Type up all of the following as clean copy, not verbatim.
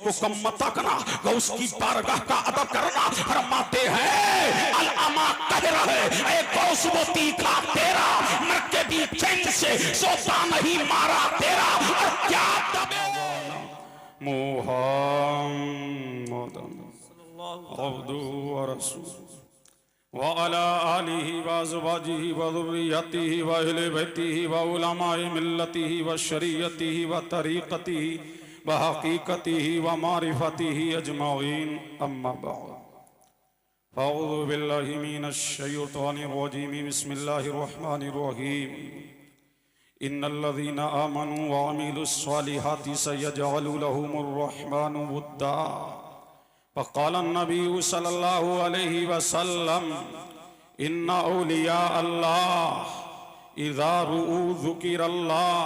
को कम मत करना, गौस की बारगाह का अदब करना। फरमाते हैं अल-अमा कह रहे ऐ गौस वो तीखा तेरा, मर के भी चैन से सोता नहीं मारा तेरा। और क्या दबे मुहम्मद अब्दुहु व रसूलुहु व अला आलिहि व अज़वाजिहि व ज़ुर्रिय्यतिहि व अहले बैतिहि व उलमाए मिल्लतिहि व शरीयतिहि व तरीक़तिहि व हक़ीक़तिहि व मारिफ़तिहि अजमाइन। अम्मा बअद, अऊज़ु बिल्लाहि मिनश शैतानिर रजीम, बिस्मिल्लाहिर रहमानिर रहीम। इन्नल्लज़ीना आमनू व अमिलुस्सालिहाति सयजअलु लहुमुर रहमानु वुद्दा। फ़क़ाल अन्नबिय्यु सल्लल्लाहु अलैहि वसल्लम इन्ना औलिया अल्लाह इज़ा रु'ू ज़ुकिरल्लाह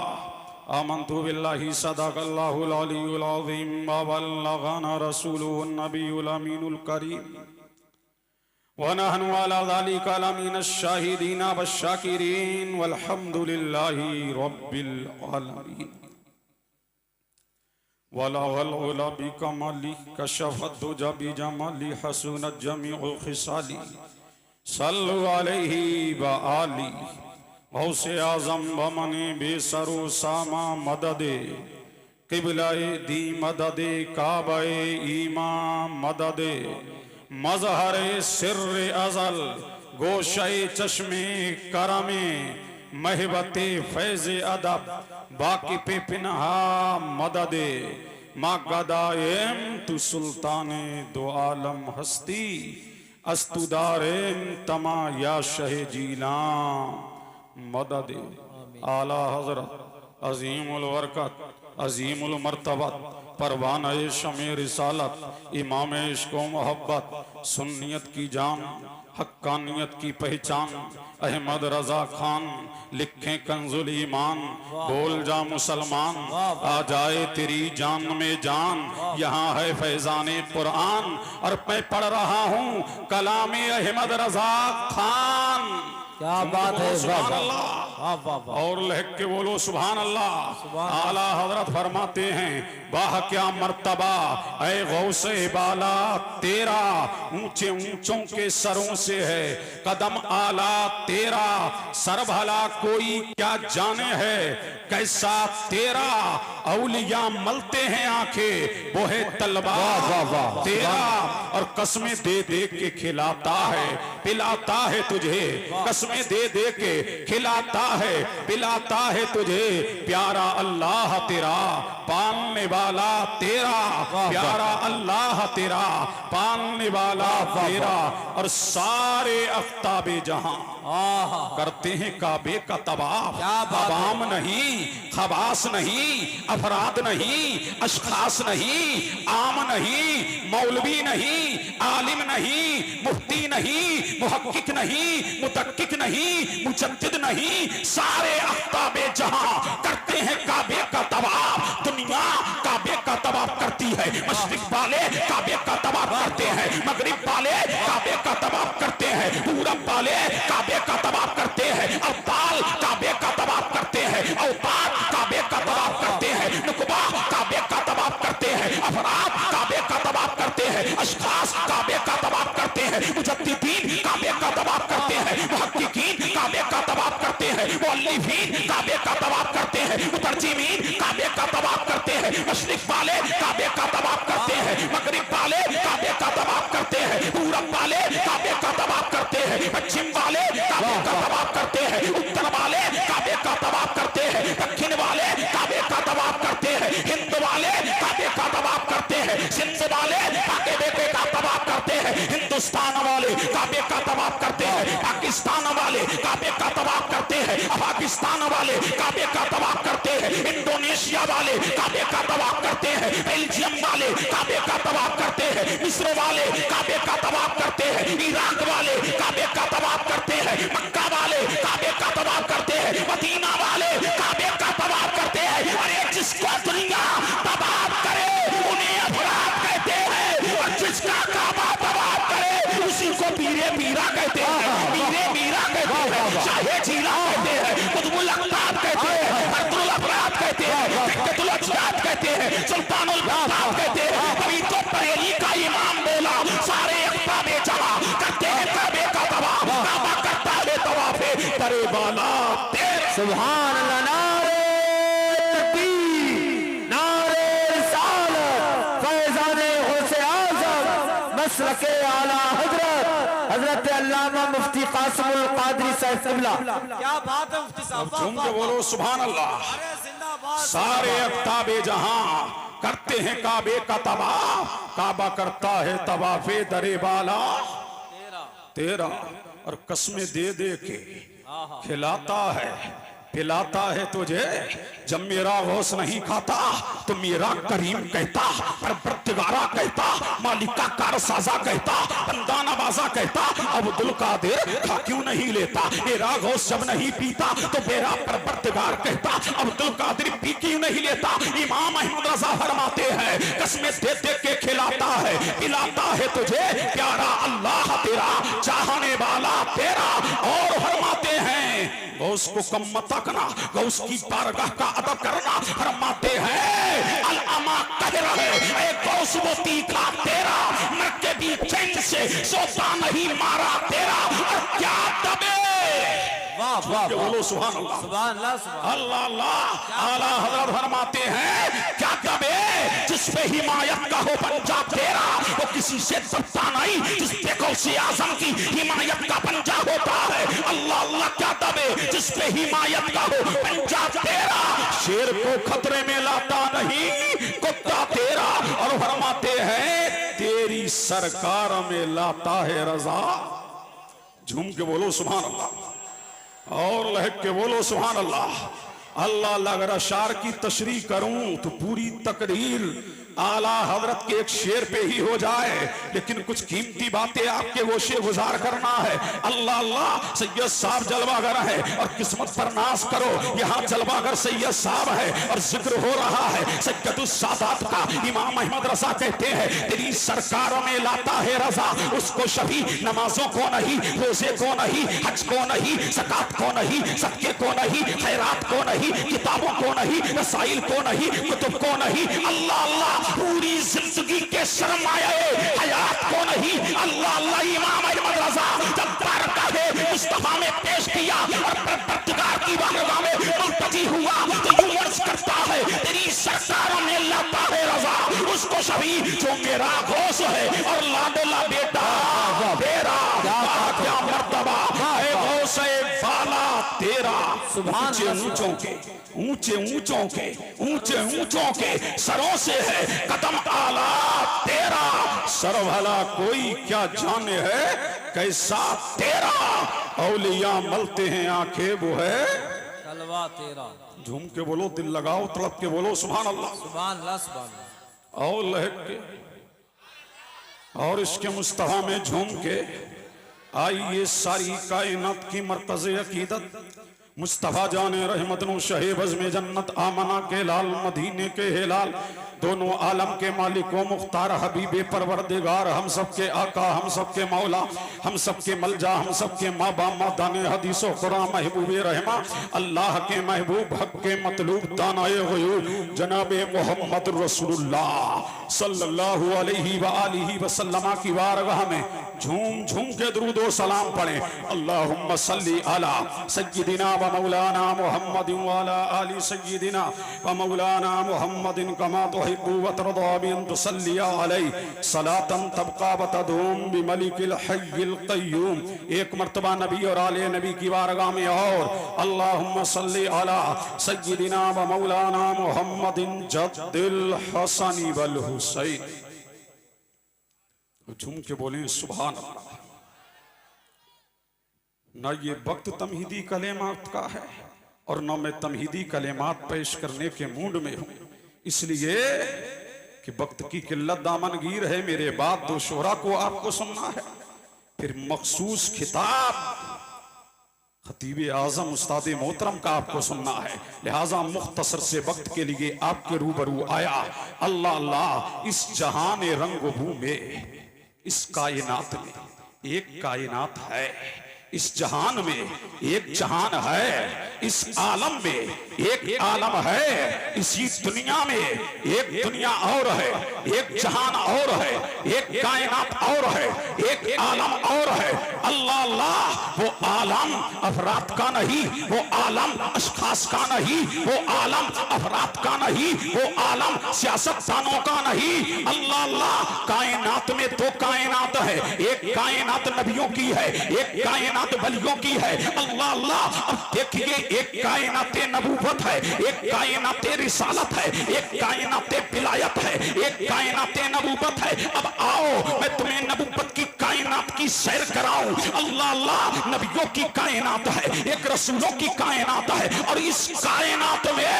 आमन्तु बिल्लाहि सदक़ल्लाहुल अलियुल अज़ीम व बल्लगना रसूलुहुन नबियुल अमीनुल करीम व नहनु अला ज़ालिका लमिनश शाहिदीन वश्शाकिरीन वल्हम्दुलिल्लाहि रब्बिल आलमीन। वलावल उला बिकमाली कशफत दुजा बिजमाली हसनत जमीउ खिसाली सल्लु अलैहि व आली। गौसे आज़म बमने बेसरो सामा मददे क़िबलाए दी मददे काबाए ईमान मददे मज़हरे सिर्रे अज़ल गोशाए चश्मे करमे महबते फैज़े अदब बाकी पे पिनहा मददे मागदाएम तु सुल्ताने दो आलम हस्ती अस्तुदारेम तमा या शह जीला मददे। आला हज़रत अज़ीमुल बरकत अज़ीमुल मर्तबत परवाना शमे रिसालत इमाम इश्क़ व मोहब्बत सुन्नियत की जान हक्कानियत की पहचान अहमद रजा खान लिखे कंजुल ईमान। बोल जा मुसलमान आ जाए तेरी जान में जान, यहाँ है फैजाने कुरान और मैं पढ़ रहा हूँ कलामे अहमद रजा खान। क्या बात है, सुभान अल्लाह और लहक के बोलो सुभान अल्लाह। आला हजरत फरमाते हैं वाह क्या मर्तबा ऐ गौसे बाला तेरा, ऊंचे ऊंचों के सरों से है कदम आला तेरा, सर भला कोई क्या जाने है कैसा तेरा। औलिया मलते हैं आंखें वो है तलवार तेरा, और कसमें दे दे के खिलाता है पिलाता है तुझे, कसमें दे दे के खिलाता है पिलाता है तुझे। प्यारा अल्लाह तेरा पालने वाला तेरा, प्यारा अल्लाह तेरा पालने वाला तेरा। और सारे अफ्ताबे जहां करते हैं काबे का तवाफ, अवाम नहीं खवास नहीं अफराद नहीं अशखास नहीं आम नहीं मौलवी नहीं आलिम नहीं मुफ्ती नहीं मुहक्किक नहीं मुतक्किक नहीं मुजद्दिद नहीं, सारे अफ्ताबे जहां करते हैं काबे का तवाफ। दुनिया काबे का तवाफ करती है, मशरिक वाले काबे का तवाफ करते हैं, मगरिब वाले काबे का तवाफ करते हैं, पूरब वाले काबे का तवाफ करते हैं, अवताल काबे का तवाफ करते हैं, औताद काबे का तवाफ करते हैं, नुकबा काबे का तवाफ करते हैं, अफराद काबे का तवाफ करते हैं, अशखास काबे का तवाफ करते हैं, मुजद्दिदीन काबे का तवाफ करते हैं, मुहक्किकीन काबे का तवाफ करते हैं, मुअल्लिफीन काबे का तवाफ करते हैं, मुतर्जिमीन काबे का तवाफ करते हैं, मशरिक वाले काबे का तवाफ करते हैं, मगरिब वाले काबे का तवाफ करते हैं, पूरब वाले काबे का तवाफ करते हैं, पश्चिम वाले काबे का तवाफ करते हैं, उत्तर वाले काबे का तवाफ करते हैं, दक्षिण वाले काबे का तवाफ करते हैं, हिंद वाले काबे का तवाफ करते हैं, सिंध वाले काबे का तवाफ करते हैं, हिंदुस्तान वाले काबे का तवाफ करते हैं, पाकिस्तान वाले काबे का तवाफ करते हैं, पाकिस्तान वाले काबे का तवाफ करते हैं, इंडोनेशिया वाले काबे का तवाफ करते हैं, बेल्जियम वाले काबे का तवाफ करते हैं, मिस्र वाले काबे का तवाफ करते हैं, इराक वाले काबे का तवाफ करते हैं, मक्का वाले काबे का तवाफ करते हैं, मदीना वाले काबे का तवाफ करते हैं। अरे जिसको दुनिया तवाफ करे उन्हें अफराद कहते हैं, और जिसका काबा तवाफ करे उसी को पीरे पीरा कहते हैं, पीरे पीरा कहते हैं, शाहे जीला कहते हैं, कुतुबुल अक़ताब कहते हैं, फर्दुल अफराद कहते हैं, फिक़्हुल अजदाद कहते हैं, सुल्तानुल बाब कहते हैं, बाला तेरा। सुभान अल्लाह। नारे तकबीर, नारे रिसालत, फैज़ाने गौसे आज़म, मसलके आला हजरत अल्लामा मुफ्ती कासिमुल कादरी साहब क़िबला। क्या बात है मुफ्ती साहब, झूम के बोलो सुभान अल्लाह। सारे अफ्ताबे जहां करते हैं काबे का तबाह, काबा करता है तवाफे दरे बाला तेरा। और कसमें दे दे के खिलाता है पिलाता है तुझे। जब मेरा गौस नहीं खाता तो मेरा करीम कहता, परवरदिगारा कहता, मालिका कारसाजा कहता, बंदा नवाजा कहता, अब्दुल कादिर खा क्यों नहीं लेता। मेरा गौस जब नहीं पीता तो मेरा परवरदिगार कहता, अब्दुल कादिर पी क्यों नहीं लेता। इमाम अहमद रजा फरमाते हैं कसमें दे दे के खिलाता है पिलाता है तुझे प्यारा अल्लाह तेरा, चाहने वाला तेरा। और फरमाते हैं गौस को कम मत रखना, गौस की बारगाह का अदब करना। फरमाते हैं अल-अमा कह रहे गौस वो तीखा तेरा, मर के भी चैन से सोता नहीं मारा तेरा। और क्या दबे, वाह वाह, बोलो सुभान अल्लाह, सुभान अल्लाह, अल्लाह अल्लाह। आला हज़रत फरमाते हैं क्या दबे, जिस पे हिमायत का हो पंजा तेरा, वो किसी से दबता नहीं, जिस पे गौसे आज़म की हिमायत का पंजा होता है। अल्लाह अल्लाह, क्या दबे जिस पे हिमायत का हो पंजा तेरा। शेर को खतरे में लाता नहीं कुत्ता तेरा। और फरमाते हैं तेरी सरकार में लाता है रजा। झूम के बोलो सुभान अल्लाह और लहक के बोलो सुभान अल्लाह। अल्लाह अल्लाह। अगर अशार की तशरीह करूं तो पूरी तकरीर आला हजरत के एक शेर पे ही हो जाए, लेकिन कुछ कीमती बातें आपके गोशे गुजार करना है। अल्लाह अल्लाह। सैयद साहब जलवागर है और किस्मत पर नाज करो, यहाँ जलवागर सैयद साहब है और जिक्र हो रहा है सैयदुस सादात का। इमाम अहमद रजा कहते हैं तेरी सरकार में लाता है रजा, उसको शफी नमाजों को नहीं, रोजे को नहीं, हज को नहीं, ज़कात को नहीं, सदके को नहीं, खैरात को नहीं, किताबों को नहीं, रसाइल को नहीं, कुतुब को नहीं। अल्लाह अल्लाह। पूरी जिंदगी के सरमाए हयात को नहीं। अल्लाह अल्लाह। इमाम अहमद रजा जब बारगाह मुस्तफा में पेश किया और परवरदिगार की बारगाह में मुल्तजी हुआ तो यूं अर्ज करता है तेरी सरकार में लाता है रजा, उसको सभी जो मेरा गौस है और लाडोला बेटा तेरा। क्या मर्तबा है गौस बाला तेरा। ऊंचे ऊंचों के ऊंचे ऊंचों के ऊंचे ऊंचों के सरों से है कदम आला तेरा। सर भला कोई क्या जाने है कैसा तेरा। औलिया मलते हैं आंखें वो है तलवा तेरा। झूम के बोलो, दिल लगाओ, तड़प के बोलो सुभान अल्लाह, सुभान अल्लाह, सुभान अल्लाह। और लहक के और इसके मुस्तफा में झूम के आइए सारी कायनात की मरकज़े अकीदत मुस्तफा जाने रहमत नु शहेबज में जन्नत आमना के लाल मदीने के हेलाल दोनों आलम के मालिको मुख्तार हबीबे परवरदिगार हम सबके आका हम सबके मौला हम सबके मलजा हम सबके माँ बाप दाने हदीसो कुरान महबूबे रहमा अल्लाह के महबूब हक के मतलूब दानाए गयूब जनाबे मोहम्मद रसूलुल्लाह सल्लल्लाहु अलैहि व आलिहि वसल्लम की बारगाह में झूम झूम के दुरूद व सलाम पढ़े। अल्लाहुम्मा सल्ली अला सय्यिदिना व मौलाना मुहम्मदिन व अला आलि सय्यिदिना व मौलाना मुहम्मदिन कमा तुहिब्बु व तर्दा बिन तुसल्ली अलैहि सलातन तबका व तदूम बिमलिकिल हय्यिल क़य्यूम। एक मर्तबा नबी और आले नबी की बारगाह में और अल्लाहुम्मा सल्ली अला सय्यिदिना व मौलाना मुहम्मदिन जद्दिल हसन वल हुसैन। झूम के बोले सुभान अल्लाह। ना ये वक्त तमहीदी कलेमात का है और ना मैं तमहीदी कलेमात पेश करने के मूड में हूं, इसलिए कि वक्त की किल्लत दामनगीर है। मेरे बाद दो शोरा को आपको सुनना है, फिर मखसूस खिताब खतीब आजम उस्ताद मोहतरम का आपको सुनना है, लिहाजा मुख्तसर से वक्त के लिए आपके रूबरू आया। अल्लाह अल्लाह। इस जहान रंग भू में इस कायनात में एक कायनात है इस जहान में एक जहान है, इस आलम में एक आलम है, इसी दुनिया में एक दुनिया और है, एक जहान और है, एक कायनात और है, एक आलम और है। अल्लाह अल्लाह, वो आलम अफराद का नहीं, वो आलम अशखास का नहीं, वो आलम अफराद का नहीं, वो आलम सियासतदानों का नहीं। अल्लाह अल्लाह, कायनात में दो कायनात है, एक कायनात नबियों की है, एक कायनात वलियों की है। अल्लाह अल्लाह, अब देखिए, एक कायनात नबूवत है, एक कायनात रिसालत है, एक कायनात विलायत है, एक कायनात नबूवत है। अब आओ मैं तुम्हें नबूवत की कायनात की सैर कराऊं। अल्लाह अल्लाह, नबियों की कायनात है, एक रसूलों की कायनात है, और इस कायनात में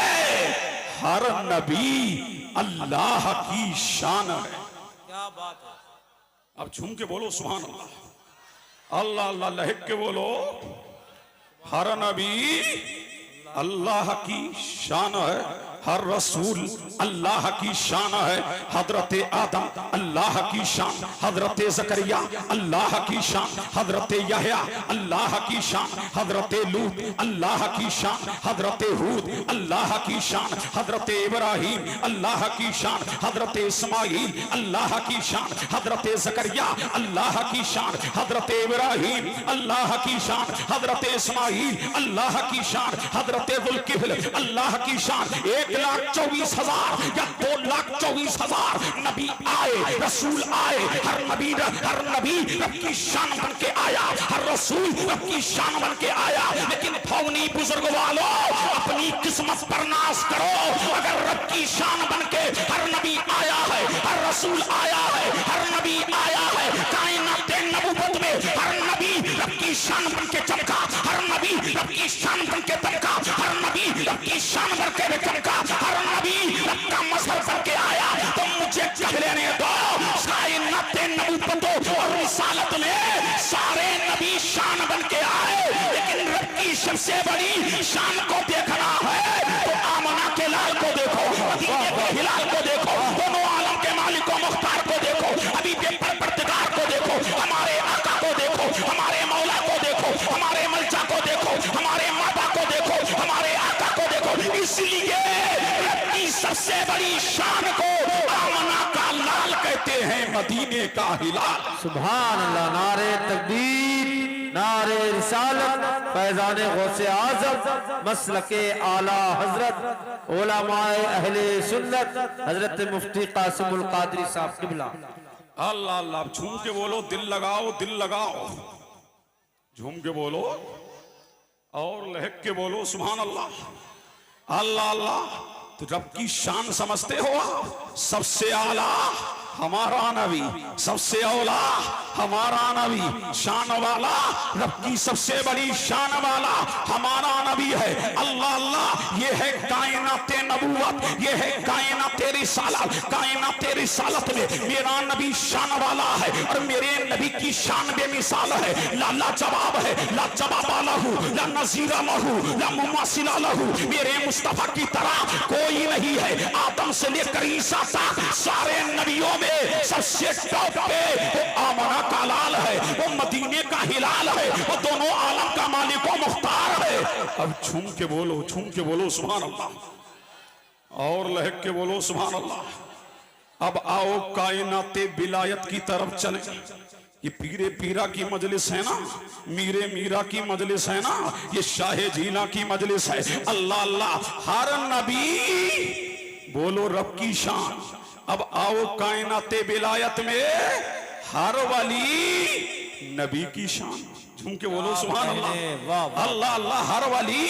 हर नबी अल्लाह की शान है। क्या बात है। अब झूम के बोलो सुभान अल्लाह, अल्लाह अल्लाह लहक के बोलो। हर नबी अल्लाह की शान है, हर रसूल अल्लाह की शान है। हजरत आदम अल्लाह की शान, हजरत जकरिया अल्लाह की शान, हजरत यहया अल्लाह की शान, हजरत लूत अल्लाह की शान, हजरत हूद अल्लाह की शान, हजरत इब्राहिम अल्लाह की शान, हजरत इस्माइल अल्लाह की शान, हजरत जकरिया अल्लाह की शान, हजरत इब्राहिम अल्लाह की शान, हजरत इस्माइल अल्लाह की शान, हजरत जुल्किफल अल्लाह की शान। 1,24,000 या 2,24,000 नबी आए, रसूल आए। हर नबी रब की शान बन के आया, हर रसूल रब की शान बन के आया। लेकिन फौनी बुजुर्ग वालों, अपनी किस्मत पर नाश करो। अगर रब की शान बन के हर नबी आया है, हर रसूल आया है, हर नबी आया है, कायनात नबूवत में हर नबी रब की शान बन के चमका, हर नबी रब की शान बन के चमका, हर नबी रब की शान बन के चमका, हर नबी रब का मजहर बन के आया। तो मुझे कह लेने दो, कायनात नबूवत और रिसालत में सारे नबी शान बन के आए। लेकिन रब की सबसे बड़ी शान को देखना है तो आमना के लाल को देखो, मदीने के हिलाल को देखो, दोनों आलम के मालिक को मुख्तार को देखो, अभी परवरदिगार को देखो, हमारे आका को देखो, हमारे मौला को देखो, हमारे मलजा को देखो, हमारे माता को देखो, हमारे आका को देखो। इसलिए रब की सबसे बड़ी शान को आमना का लाल कहते हैं, मदीने का हिलाल। सुभान अल्लाह। नारे तकबीर, नारे रिसालत, फैजान गौसे आज़म, मसलके आला हजरत उलमाए अहले सुन्नत हजरत मुफ्ती कासिमुल कादरी साहब किबला। अल्लाह अल्लाह, झूम के बोलो, दिल लगाओ, दिल लगाओ, झूम के बोलो और लहक के बोलो सुभान अल्लाह। अल्लाह अल्लाह, तो रब की शान समझते हो? सबसे आला हमारा नबी, सबसे औला हमारा नबी, शान वाला रब की सबसे बड़ी शान वाला हमारा नबी है। अल्लाह अल्लाह, ये है कायनात नबूवत, ये है कायनात रिसालत। कायनात रिसालत में मेरा नबी शान वाला है और मेरे नबी की शान बेमिसाल है। ला जवाब है, ला जवाब लहू, ला नज़ीर लहू, ला मुमासिल लहू। मेरे मुस्तफा की तरह कोई नहीं है। आदम से लेकर ईसा तक सारे नबियों में सबसे टॉप पे वो आमना का लाल है, वो मदीने का हिलाल है, वो दोनों आलम का मालिक व मुख्तार है। अब झूम के बोलो, झूम के बोलो सुभान अल्लाह और लहक के बोलो सुभान अल्लाह। अब आओ कायनाते विलायत की तरफ चले। ये पीरे पीरा की मजलिस है ना, मीरे मीरा की मजलिस है ना, ये शाहे जीला की मजलिस है। अल्लाह अल्लाह, हर नबी बोलो रब की शान। अब आओ कायनाते विलायत में हर वली नबी की शान। झूम के बोलो सुभान अल्लाह। अल्लाह अल्लाह, हर वली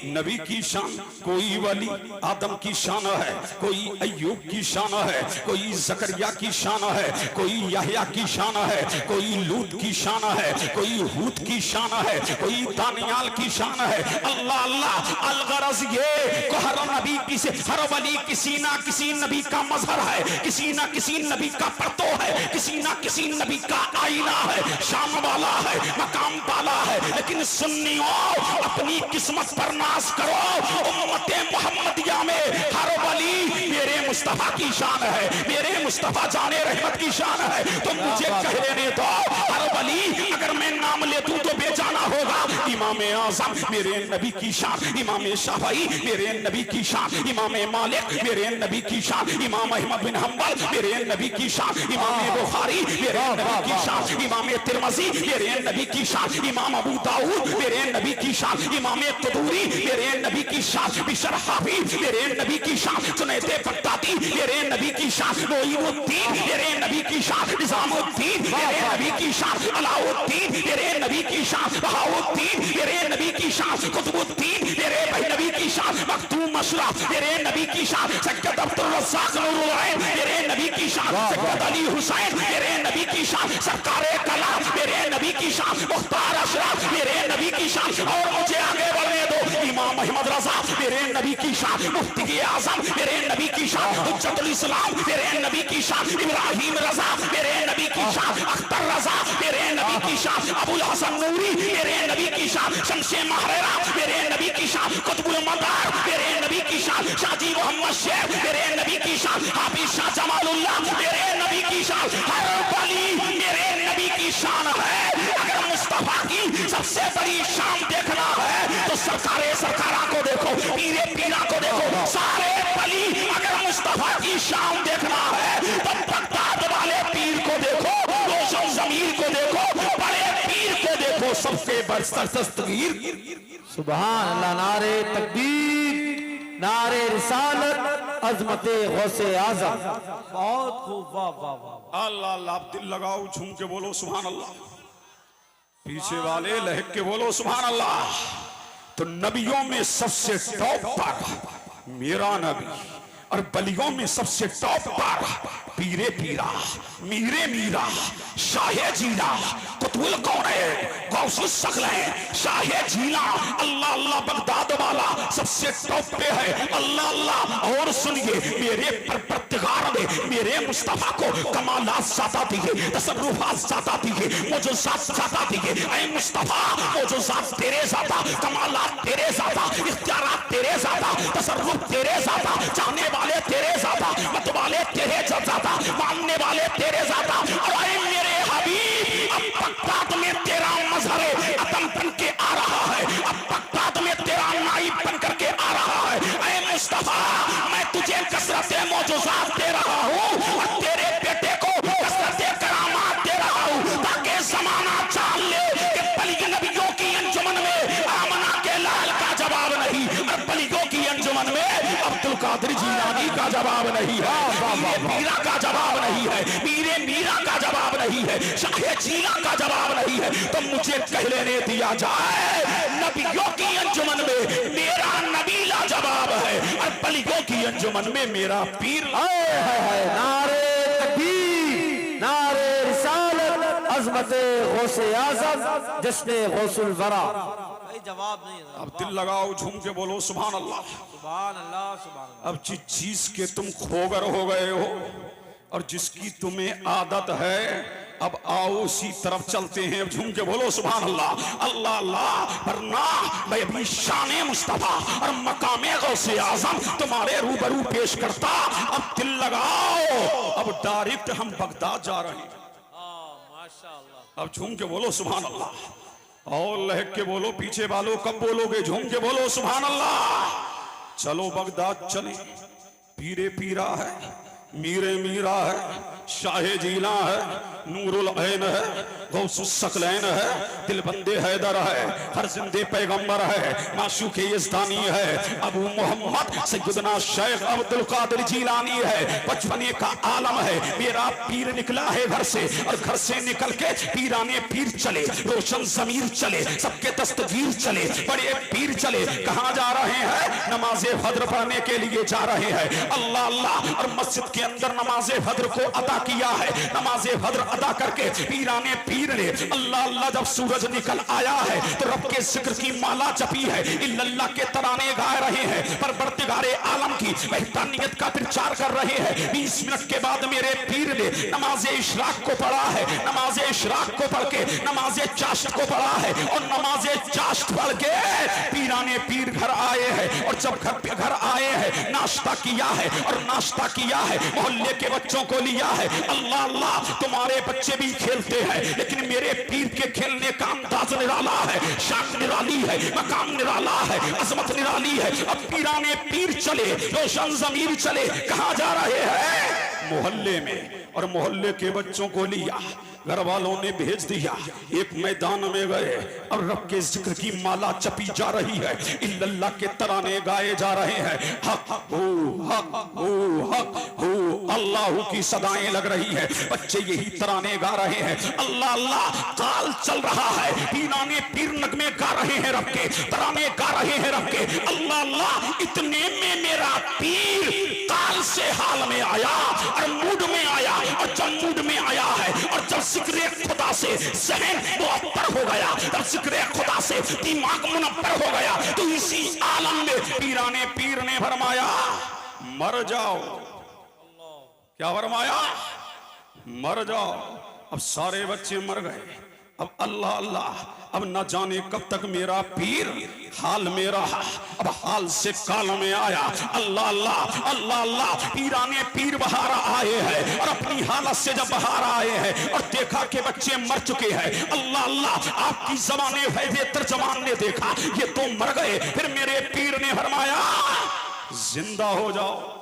नबी की शान। कोई वली आदम की शान है, कोई अय्यूब की शान है, कोई जकरिया की शान है, कोई यहया की शान है, कोई लूत की शान है, कोई हूद की शान है, कोई दानियाल की शान है। अल्लाह अल्लाह, अलगरज ये को हर नबी किसी, हर वली किसी ना किसी नबी का मजहर है, किसी ना किसी नबी का परतो है, किसी ना किसी नबी का आईना है, शान वाला है, मकाम वाला है। लेकिन सुन्नियों, अपनी किस्मत पर नाश करो। उम्मते मुहम्मदिया में हर वली मेरे मुस्तफा की शान है, मेरे मुस्तफा जाने रहमत की शान है। तो मुझे कह लेने दो, हर वली अगर मैं नाम ले दूं तो बेजाना होगा। इमाम आजम मेरे नबी की शान, इमाम शाफई मेरे नबी की शान, इमाम मालिक मेरे नबी की शान, इमाम अहमद बिन हम्बल मेरे नबी की शान, इमाम बुखारी मेरे नबी की शान, इमाम तिरमिज़ी मेरे नबी की शान, इमाम अबू दाऊद मेरे नबी की शान, इमाम तुदूरी मेरे नबी की शान, बिशर हाफिज मेरे नबी की शान, जुनैद बगदादी मेरे नबी की शान, मोइनुद्दीन मेरे नबी की शान, निजामुद्दीन मेरे नबी की शान, अलाउद्दीन मेरे नबी की शान, बहाउद्दीन मेरे नबी की शान, कुतुबुद्दीन मेरे नबी की शान, मखदूम मशरफ मेरे नबी की शान, सैयद अब्दुल रज़्ज़ाक़ नूरुल ऐन मेरे नबी की शान, सैयद अली हुसैन मेरे नबी की शान, सरकारे कलाम मेरे नबी की शान, मुख्तार अशरफ मेरे नबी की शान। और मुझे आगे बढ़ने दो, इमाम अहमद रजा मेरे नबी की शान, मुफ्ती आजम मेरे नबी की शान, हुज्जतुल इस्लाम मेरे नबी की शान, इब्राहिम रजा मेरे नबी की शान, अख्तर रजा मेरे नबी की शान, अबुल हसन नूरी मेरे नबी की शान, शमशे महरेरा मेरे नबी की शान, कुतुबुल मदार मेरे नबी की शान, शाजी मोहम्मद शेख मेरे नबी की शान, हाफिज शाह जमालुल्लाह मेरे नबी की शान, हर वली मेरे नबी की शान है। अगर मुस्तफा की सबसे बड़ी शान देखना है तो सरकारे सरकारा को देखो, पीरे पीरा को देखो, सारे वली। अगर मुस्तफा की शान देखना है तो बगदाद वाले पीर को देखो, रोशन जमीर को देखो, बड़े पीर को देखो, सबसे बरसर दस्तगीर। सुभान अल्लाह। नारे तकबीर, नारे रिसालत, अजमते गौसे आजम। बहुत खूब, वाह वाह वाह। अल्लाह अल्लाह, दिल लगाओ, झूम के बोलो सुभान अल्लाह, पीछे वाले लहक के बोलो सुभान अल्लाह। तो नबियों में सबसे टॉप पर मेरा नबी, और बलियों में सबसे टॉप पर पीरे पीरा, मीरे मीरा, शाहे जीला, कुतुबुल कौनैन, गौसुस सकलैन, शाहे जीला, अल्लाह अल्लाह बगदाद वाला सबसे टॉप पे है। अल्लाह अल्लाह। और सुनिए, मेरे परवरदिगार ने मेरे मुस्तफा को कमालात ज़्यादा दिए, तसर्रुफात ज़्यादा दिए, मुजज़्ज़ात ज़्यादा दिए। ऐ मुस्तफा, मुजज़्ज़ात तेरे ज़्यादा, कमालात तेरे ज़्यादा, इख्तियारात तेरे ज़्यादा, तसर्रुफ तेरे ज़्यादा, जाने वाले तेरे ज़्यादा, मत वाले तेरे ज़्यादा, मानने वाले तेरे ज़्यादा। और ऐ मेरे हबीब, अब बगदाद में तेरा मज़हरे अतम बन के आ रहा है, अब बगदाद में तेरा नाइब बन करके आ रहा है। ऐ मुस्तफा, मैं तुझे कसरते मौजूज़ात दे रहा हूँ और तेरे बेटे को कसरते करामात दे रहा हूँ, ताकि ज़माना जान ले कि बली नबियों की अंजुमन में आमना के लाल का जवाब नहीं, और बलियों की अंजुमन में अब्दुल कादिर जीलानी का जवाब नहीं है, मीरे मीरा का जवाब नहीं है, मीरे मीरा का जवाब नहीं है, शाहे जीला का जवाब नहीं है। तो मुझे कह लेने दिया जाए, नबियों की अंजुमन में मेरा नबी ला जवाब है, और बलियों की अंजुमन में मेरा पीर। नारे तकबीर, नारे रिसालत, अजमते गौसे आजम, जश्ने गौसुल वरा। भाई जवाब नहीं है। अब दिल लगाओ, झूम के बोलो सुभान अल्लाह। सुभान अल्लाह, सुभान अल्लाह। अब जिस चीज के तुम खोगर हो गए हो और जिसकी तुम्हें आदत है, अब आओ उसी तरफ चलते हैं। अब झूम के बोलो सुभान अल्लाह। अल्लाह अल्लाह। वरना मैं अपनी शाने मुस्तफा और मकामे गौसे आजम तुम्हारे रूबरू पेश करता। अब दिल लगाओ, अब डायरेक्ट हम बगदाद जा रहे हैं। माशाअल्लाह। अब झूम के बोलो सुभान अल्लाह, और लहक के बोलो, पीछे वालों कब बोलोगे? झूम के बोलो सुभान अल्लाह। चलो बगदाद चले। पीरे पीरा है, मीरे मीरा है, शाहे जीला है, नूरुल ऐन है, गौसुस सकलैन है, दिलबंदे हैदर है, फरजिंदे पैगंबर है, माशूके यज़दानी है, अबू मोहम्मद सैयदना शेख अब्दुल कादिर जीलानी है। बचपने का आलम है। मेरा पीर निकला है घर से, और घर से निकल के पीराने पीर चले, रोशन जमीर चले, सबके दस्तगीर चले, बड़े पीर चले। कहाँ जा रहे हैं? नमाजे फज्र पढ़ने के लिए जा रहे हैं। अल्लाह अल्लाह। और मस्जिद के अंदर नमाजे फज्र को अदा किया है। नमाजे फज्र अदा करके पीराने पीर ने अल्लाह अल्लाह, जब सूरज निकल आया है तो रब के जिक्र की माला जपी है, इल्लल्लाह के तराने गा रहे हैं, परवरदिगारे आलम की वहदानियत का प्रचार कर रहे हैं। 20 मिनट के बाद मेरे पीर ने नमाजे इशराक को पढ़ा है। नमाजे इशराक को पढ़ के नमाजे चाश्त को पढ़ा है, और नमाजे चाश्त पढ़ के पीराने पीर घर आए हैं। और जब घर आए हैं, नाश्ता किया है, और नाश्ता किया है मोहल्ले के बच्चों को लिया है। अल्लाह अल्लाह, तुम्हारे बच्चे भी खेलते हैं, लेकिन मेरे पीर के खेलने का अंदाज निराला है, शान निराली है, मकाम निराला है, अजमत निराली है। अब पीराने पीर चले, रोशन जमीर चले, कहाँ जा रहे हैं? मोहल्ले में। और मोहल्ले के बच्चों को लिया, घर वालों ने भेज दिया, एक मैदान में गए। अब रब के जिक्र की माला चपी जा रही है, इल्लल्लाह के तराने गाए जा रहे हैं। हक हो, हक हो, हक हो, अल्लाह की सदाएं लग रही है, बच्चे यही तराने गा रहे हैं। अल्लाह अल्लाह, ताल चल रहा है, पीराने पीर नगमे गा रहे हैं, रब के तराने गा रहे हैं रब के। अल्लाह अल्लाह, इतने में मेरा पीर ताल से हाल में आया और मूड में आया। और जब मूड में आया है और जब जिक्र खुदा से ज़हन मुअत्तर हो गया, जब जिक्र खुदा से दिमाग मुनव्वर हो गया, तो इसी आलम में पीराने पीर ने फरमाया मर जाओ। क्या फरमाया? मर जाओ। अब सारे बच्चे मर गए। अब अल्लाह अल्लाह, अब न जाने कब तक मेरा पीर हाल में रहा, अब हाल से काल में आया। अल्लाह अल्लाह, अल्लाह अल्लाह, पीराने पीर बाहर आए हैं और अपनी हालत से जब बाहर आए हैं और देखा कि बच्चे मर चुके हैं, अल्लाह अल्लाह, आपकी ज़बाने फैज़े तर्जमान ने देखा ये तो मर गए। फिर मेरे पीर ने फरमाया जिंदा हो जाओ।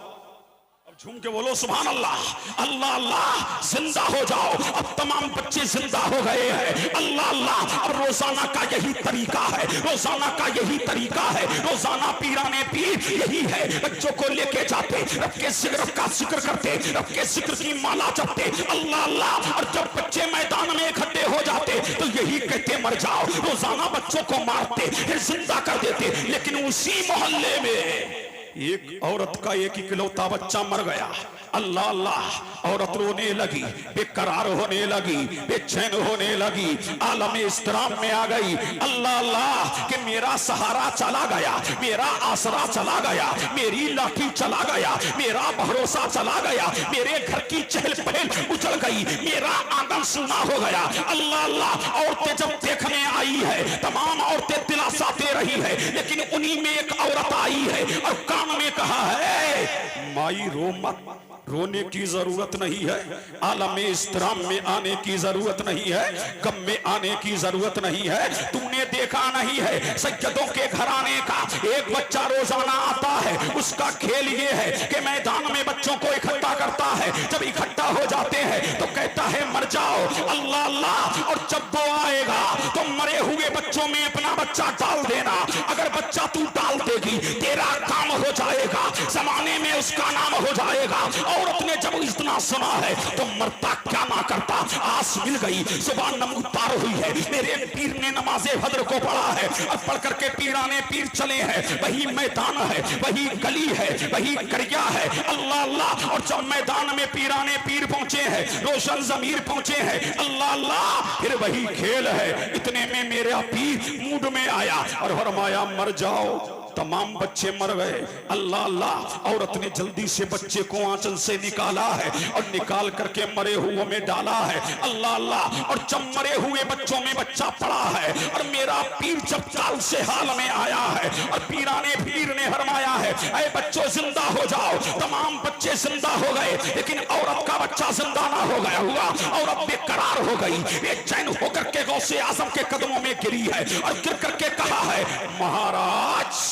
झूम के बोलो सुभान अल्लाह। अल्लाह अल्लाह, जिंदा हो जाओ। अब तमाम बच्चे जिंदा हो गए हैं। अल्लाह अल्लाह, अब रोजाना का यही तरीका है, रोजाना का यही तरीका है, रोजाना पीराने पीर यही है, बच्चों को लेके जाते, रब के जिक्र का जिक्र करते, रब के जिक्र की माला जपते। अल्लाह अल्लाह, और जब बच्चे मैदान में इकट्ठे हो जाते तो यही कहते मर जाओ। रोजाना बच्चों को मारते, फिर जिंदा कर देते। लेकिन उसी मोहल्ले में एक औरत का एक इकलौता बच्चा मर गया। अल्लाह अल्लाह, औरत रोने लगी, बेकरार होने लगी, बेचैन होने लगी, आलम इस्तराम में आ गई। अल्लाह अल्लाह, कि मेरा सहारा चला गया, मेरा आसरा चला गया, मेरी लाठी चला गया, मेरा भरोसा चला गया, मेरे घर की चहल पहल उजड़ गई, मेरा आंगन सूना हो गया। अल्लाह अल्लाह, औरतें जब देखने आई है, तमाम औरतें दिलासा दे रही है, लेकिन उन्हीं में एक औरत आई है और कान में कहा है माई रो मत, रोने की जरूरत नहीं है, आलम इस्तराम में आने की जरूरत नहीं है, गम में आने की जरूरत नहीं है। तूने देखा नहीं है सज्जदों के घराने का एक बच्चा रोजाना आता है, उसका खेल ये है कि मैदान में बच्चों को इकट्ठा करता है, जब इकट्ठा हो जाते हैं तो कहता है मर जाओ। अल्लाह अल्लाह, और जब वो आएगा तो मरे हुए बच्चों में अपना बच्चा डाल देना। अगर बच्चा तू डाल देगी तेरा काम हो जाएगा, जमाने में उसका नाम हो जाएगा। औरत ने जब इतना सुना है तो मरता क्या ना करता, आस मिल गई, जुबान नमूद पार हुई है। मेरे पीर ने नमाज़े फज्र को पढ़ा है, अब पढ़ करके पीराने पीर चले हैं। वही मैदान है, वही गली है, वही करिया है। अल्लाह अल्लाह, और जब मैदान में पीराने पीर पहुंचे हैं, रोशन जमीर पहुंचे हैं, अल्लाह अल्लाह, फिर वही खेल है। इतने में मेरा पीर मूड में आया और फरमाया मर जाओ। तमाम बच्चे मर गए। अल्लाह अल्लाह, औरत ने जल्दी से बच्चे को आंचल से निकाला है और निकाल करके मरे हुए में डाला है। अल्लाह अल्लाह, और जब मरे हुए बच्चों में बच्चा पड़ा है और मेरा पीर जब काल से हाल में आया है और पीराने पीर ने फरमाया है ऐ बच्चों जिंदा हो जाओ। तमाम बच्चे जिंदा हो गए, लेकिन औरत का बच्चा जिंदा ना हो गया हुआ। औरत बेकरार हो गई, बेचैन होकर के गौसे आजम के कदमों में गिरी है और गिर करके कहा है महाराज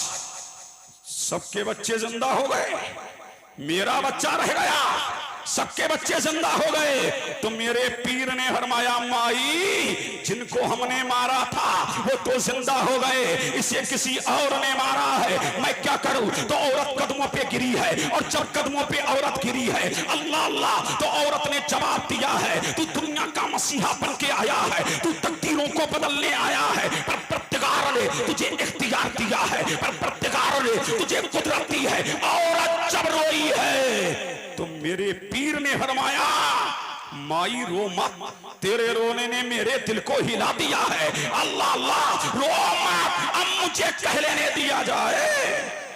सबके बच्चे जिंदा हो गए, मेरा बच्चा रह गया। सबके बच्चे जिंदा हो गए तो मेरे पीर ने फरमाया माई जिनको हमने मारा था वो तो जिंदा हो गए, इसे किसी और ने मारा है, मैं क्या करूं। तो औरत कदमों पे गिरी है और जब कदमों पे औरत गिरी है अल्लाह अल्लाह, तो औरत ने जवाब दिया है तू दुनिया का मसीहा बन के आया है, तू तकदीरों को बदलने आया है, पर परवरदिगार ने तुझे इख्तियार दिया है, पर परवरदिगार ने तुझे कुदरत दी है। औरत जब रोई है तो मेरे पीर ने फरमाया माई रो मत, तेरे रोने ने मेरे दिल को हिला दिया है। अल्लाह अल्लाह, रो मत, अब मुझे कह लेने दिया जाए।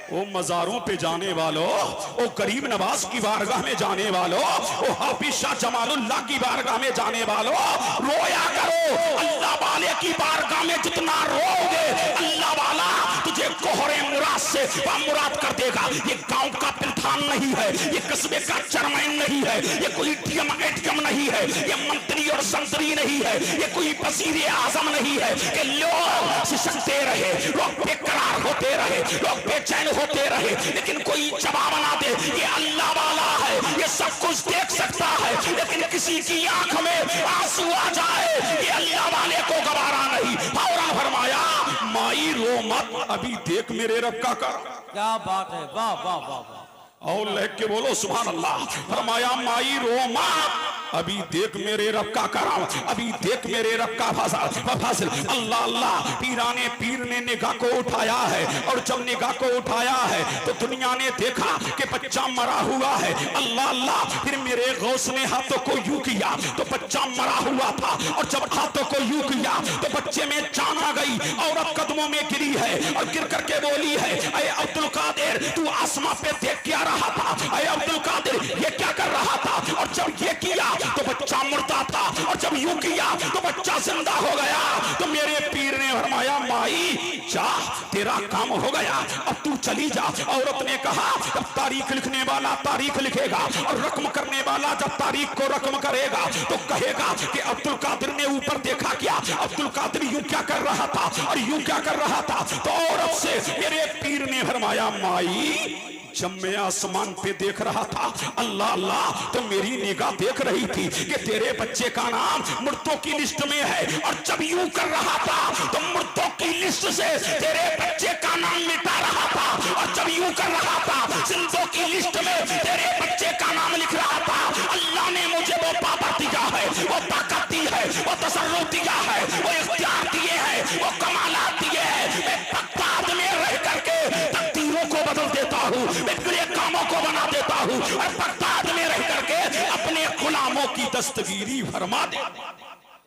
ओ मजारों पे जाने वालों, ओ गरीब नवाज की बारगाह में जाने वालों, ओ हाफिज शाह जमालुल्लाह की बारगाह में जाने वालों, रोया करो। अल्लाह वाले की बारगाह में जितना रोओगे अल्लाह वाला तुझे कोहरे मुराद से मुराद कर देगा। ये गांव का पिलथान नहीं है, ये कस्बे का चरमैन नहीं है, ये कोई एटीएम नहीं है, ये मंत्री और संतरी नहीं है, ये कोई वजीर आजम नहीं है कि लोग सिसकते रहे, लोग बेकरार होते रहे, लोग बेचैन होते रहे, लेकिन कोई जवाब ना दे। ये अल्लाह वाला है, ये सब कुछ देख सकता है, लेकिन किसी की आंख में आंसू आ जाए ये अल्लाह वाले को गवारा नहीं। फौरन फरमाया माई रो मत, अभी देख मेरे रब का कर। क्या बात है, वाह वाह वाह वाह। और लेके बोलो सुभान अल्लाह। फरमाया माई रो मत, अभी देख मेरे रब का करम, अभी देख मेरे रब का फासिल। अल्लाह अल्लाह, पीराने पीर ने निगाह को उठाया है, और जब निगाह को उठाया है तो दुनिया ने देखा कि बच्चा मरा हुआ है। अल्लाह अल्लाह, फिर मेरे गौस ने हाथों को यूं किया तो बच्चा मरा हुआ था, और जब हाथों को यूं किया तो बच्चे में जान आ गई। औरत कदमों में गिरी है और गिर करके बोली है, अरे अब्दुल कादिर तू आसमां पे देख क्या रहा था? अरे अब्दुल कादिर ये क्या कर रहा था? और जब ये किया तो बच्चा मुर्दा था, और जब यूं किया तो बच्चा जिंदा हो गया। तो मेरे पीर ने फरमाया माई जा, तेरा काम हो गया, अब तू चली जा। औरत ने कहा जब तारीख लिखने वाला तारीख लिखेगा और रकम करने वाला जब तारीख को रकम करेगा तो कहेगा कि अब्दुल कादिर ने ऊपर देखा क्या, अब्दुल कादिर यूं क्या कर रहा था और यूं क्या कर रहा था। तो औरत से मेरे पीर ने फरमाया माई जब मैं आसमान पे देख रहा था अल्लाह अल्लाह तो मेरी निगाह देख रही थी कि तेरे बच्चे का नाम मुर्दों की लिस्ट में है, और जब यूं कर रहा था तो मुर्दों की लिस्ट से तेरे बच्चे का नाम मिटा रहा था, और जब यूं कर रहा था जिंदों की लिस्ट में तेरे बच्चे का नाम लिख रहा था। अल्लाह ने मुझे वो पावर दिया है, वो ताकत दी है, वो तसर्रुफ दिया है, वो इख्तियार दिए हैं, वो कमालात दिए हैं। मैं बगदाद में रह करके तकदीरों को बदल देता हूँ, मैं कामों को बना देता हूँ, और बगदाद में रह करके अपने गुलामों की दस्तगीरी फरमा दे।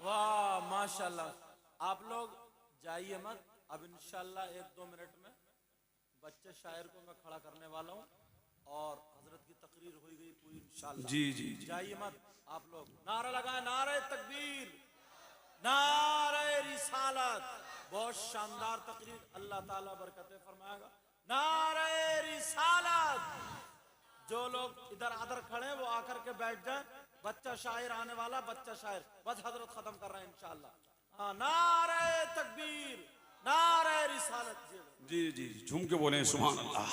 वाह माशाल्लाह। आप लोग जाइए मत, अब इंशाल्लाह 1-2 मिनट में बच्चे शायर को मैं खड़ा करने वाला हूँ, और हजरत की तकरीर हो गई पूरी इंशाल्लाह। जी जी जाइए मत आप लोग, नारा लगाए, नारे तकबीर, नारे रिसालत। बहुत शानदार तकरीर, अल्लाह ताला बरकतें फरमाएगा। नारे रिसालत। जो लोग इधर आदर खड़े वो आकर के बैठ जाए। बच्चा शायर आने वाला, बच्चा शायर, बस हजरत खत्म कर रहे हैं इंशाल्लाह। हाँ, नारे तकबीर, नारे रिसालत। जी जी झूम के बोले सुभान अल्लाह।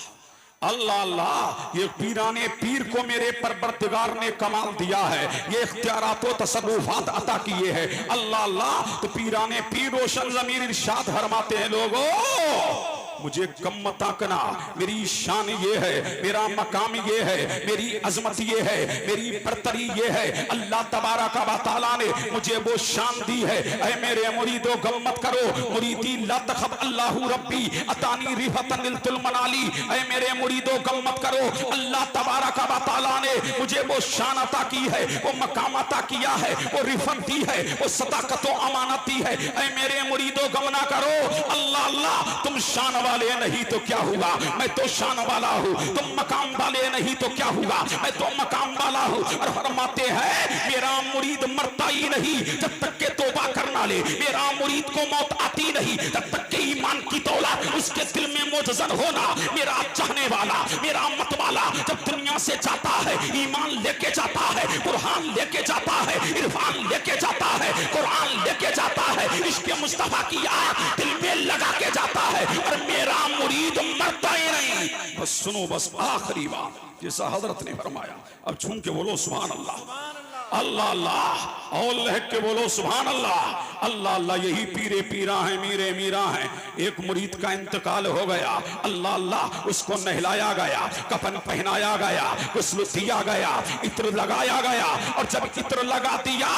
अल्लाह अल्लाह, ये पीराने पीर को मेरे परवरदिगार ने कमाल दिया है, ये इख्तियारात व तसर्रुफात अता किए हैं। अल्लाह अल्लाह, तो पीराने पीर रोशन ज़मीर इरशाद फरमाते हैं लोगों मुझे कम मत आंकना, मेरी शान ये है, मेरा मकाम ये है, मेरी अजमत ये है, मेरी बरतरी ये है। अल्लाह तबारक व तआला ने मुझे वो शान दी है। ऐ मेरे मुरीदो गम मत करो, मुरीदी ला तखब अल्लाहु रब्बी अतानी रिफतन लिल मनाली। ऐ मेरे मुरीदो गम मत करो, अल्लाह तबारक व तआला ने मुझे वो शान अता की है, वो मकाम अता किया है, वो रिफत दी है, वो सदाकत व अमानत दी है। ऐ मेरे मुरीदो गम ना करो। अल्लाह अल्लाह, तुम शान वाले नहीं तो क्या हुआ, मैं तो शान वाला हूँ। तुम मकाम वाले नहीं तो क्या हुआ, मैं तो मकाम वाला हूँ। और फरमाते हैं मेरा मुरीद मरता ही नहीं जब तक के तौबा करना ले, मेरा मुरीद को मौत आती नहीं जब तक के ईमान की दौलत उसके दिल में मुतज़न होना। मेरा चाहने वाला, मेरा मत वाला जब दुनिया से जाता है, ईमान लेके जाता है, कुरान लेके जाता है, इरफान लेके जाता है, कुरान लेके जाता है, इश्क़ मुस्तफा की आग दिल में लगा के जाता है, और मेरा मुरीद मरता ही नहीं। बस सुनो, बस आखिरी बात जैसा हजरत ने फरमाया। अब झूम के बोलो सुभान अल्लाह। अल्लाह अल्लाह और लहक के बोलो सुभान अल्लाह। अल्लाह अल्लाह, यही पीरे पीरा हैं, मीरे मीरा हैं। एक मुरीद का इंतकाल हो गया, अल्लाह अल्लाह, उसको नहलाया गया, कफन पहनाया गया, गुस्ल दिया गया, इत्र लगाया गया। और जब इत्र लगा दिया,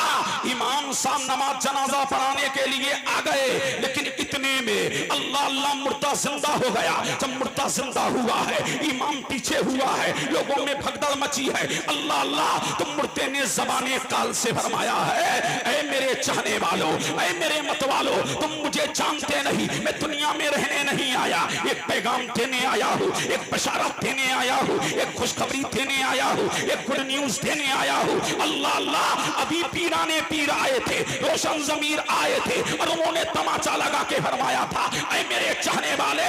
इमाम साहब नमाज जनाजा पढ़ाने के लिए आ गए, लेकिन इतने में अल्लाह अल्लाह मुर्दा जिंदा हो गया। जब मुर्दा जिंदा हुआ है, इमाम पीछे हुआ है, लोगों में भगदड़ मची है। अल्लाह अल्लाह, तो मुर्दे ने ज़बाने काल से फरमाया है, ऐ मेरे चाहने वालों, ऐ मेरे मत वालों, तुम मुझे जानते नहीं, मैं दुनिया में रहने नहीं आया, एक पैगाम देने आया हूँ, एक बशारत देने आया हूँ, एक खुशखबरी देने आया हूँ, एक गुड न्यूज देने आया हूँ। अल्लाह अल्लाह, अभी पीराने पीर आए थे, रोशन जमीर आए थे और उन्होंने तमाचा लगा के फरमाया था, ऐ मेरे चाहने वाले,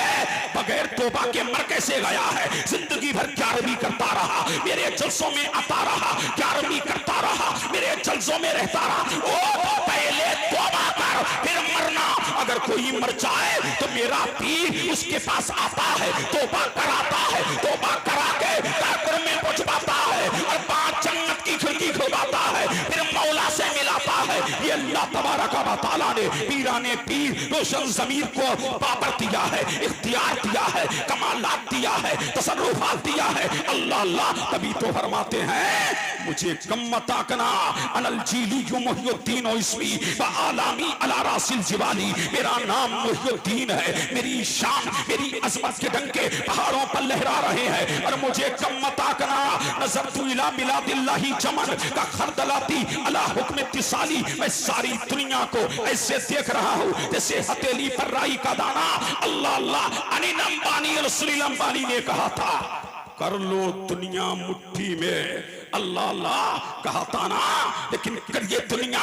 बगैर तौबा के मर कैसे गया है, जिंदगी भर 11वीं करता रहा, मेरे जलसों में आता रहा, 11वीं करता रहा, मेरे जलसों में रहता रहा। ओ पहले तौबा कर फिर मरना। अगर कोई मर जाए तो मेरा पीर उसके पास आता है, तौबा कराता है, तौबा करा के काबर में पहुंचवाता है और 5 जन्नत की खिड़की खुलवाता है, फिर मौला से मिलाता है। ये अल्लाह तबारक व तआला ने पीराने पीर रोशन ज़मीर को पावर दिया है, इख्तियार दिया है, कमालात दिया है, तसर्रुफात दिया है। अल्लाह अल्लाह, तभी तो फरमाते हैं मुझे कम मता कना अनल जीली मुहियुद्दीन इसमी व आलामी अला रासिल जिवाली, मेरा नाम मुहियुद्दीन है, मेरी शान मेरी अजमत के डंके पहाड़ों पर लहरा रहे हैं। और मुझे कम मता कना नज़रतु इला मिलादिल्लाहि चमन का खरदलाती अला हुक्म तिसाली, मैं सारी दुनिया को ऐसे देख रहा हूँ जैसे हथेली पर राई का दाना। अल्लाह अल्लाह, अनिल अंबानी रसूल अंबानी ने कहा था, कर लो दुनिया मुट्ठी में, अल्लाह अल्लाह कहा था ना, लेकिन ये दुनिया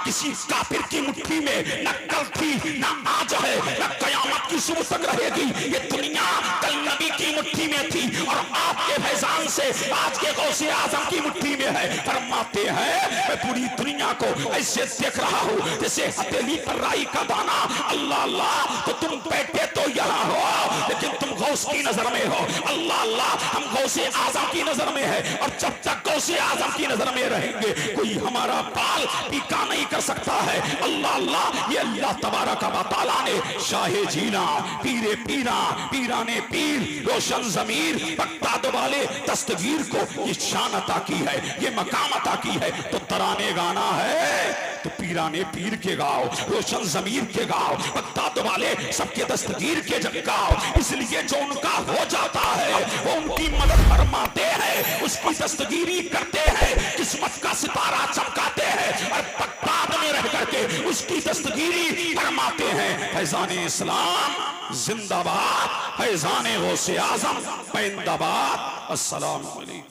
किसी काफिर की मुट्ठी में न कल थी न आज है न कयामत की सुबह तक रहेगी। ये दुनिया कल नबी की मुट्ठी में थी और आपके फैजान से आज के गौसे आजम की मुट्ठी में है। फरमाते हैं मैं पूरी दुनिया को ऐसे देख रहा हूँ जैसे हथेली पर राई का दाना। अल्लाह अल्लाह, तो तुम बैठे तो यहाँ हो लेकिन तुम गौस की नजर में हो। अल्लाह अल्लाह, हम गौसे आजम की नजर में है और जब तक गौसे आजम की नजर में रहेंगे कोई हमारा बाल पीका नहीं कर सकता है। अल्लाह अल्लाह, ये अल्लाह तबारक व तआला ने शाहे जीना पीरे पीरा पीराने पीर रोशन जमीर बगदाद वाले दस्तगीर को ये शान अता की है, ये मकाम अता की है। तो तराने गाना है तो पीराने पीर के गाओ, रोशन जमीर के गाओ, बगदाद वाले सबके दस्तगीर के जग गाओ। इसलिए जो उनका हो जाता है वो उनकी मदद फरमाते हैं, उसकी दस्तगीरी करते हैं, किस्मत का सितारा चमकाते हैं और बगदाद में रह करके उसकी दस्तगीरी फरमाते हैं। फैजाने इस्लाम जिंदाबाद, फैजाने गौसे आजम पैंदाबाद। अस्सलाम वालेकुम।